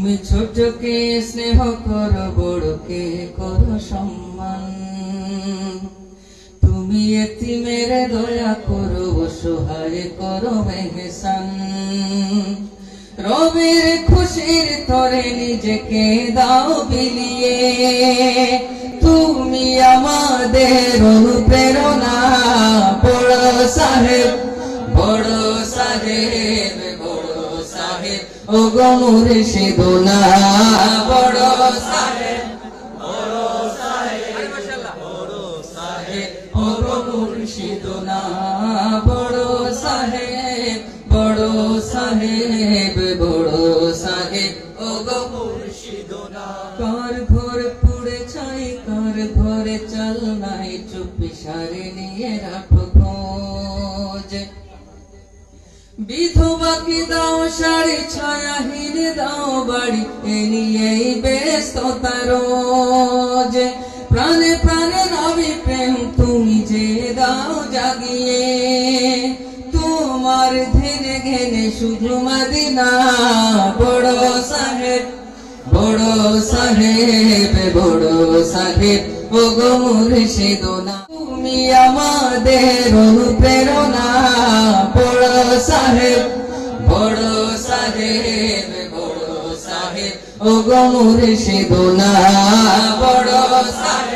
তুমি ছোটকে স্নেহ করো, বড়কে করো সম্মান। তুমি এতিমের দয়া করো, অসহায় করো মেহসান। রবির খুশির তরে নিজেকে দাও বিলিয়ে, তুমি আমাদের অনুপ্রেরণা। বড় সাহেব, বড় সাহেব, বড় সাহেব ও গো মুর্শিদুনা। বড় সাহেব, বড় সাহেব, বড় সাহেব ও গো মুর্শিদুনা। বড় সাহেব, বড় সাহেব, বড় সাহেব ও গো মুর্শিদুনা। কার ঘর পুড়ে ছাই, কার ঘরে চাল নাই, চুপি সারে নিয়ে রাখো খোঁজ। বিধবাকে দাও শাড়ি, ছায়াহীন দাও বাড়ি, এ নিয়েই ব্যস্ততা রোজ। প্রাণে প্রাণে নবী প্রেম তুমি যে দাও জাগিয়ে, তোমার ধেনে ঘেনে শুধু মদিনা। বড় সাহেব, বড় সাহেব, বড় সাহেব ও গো মুর্শিদুনা। তুমি আমাদের অনুপ্রেরণা। বড় সাহেব, বড় সাহেব, বড় সাহেব ও গো মুর্শিদুনা। বড় সাহেব।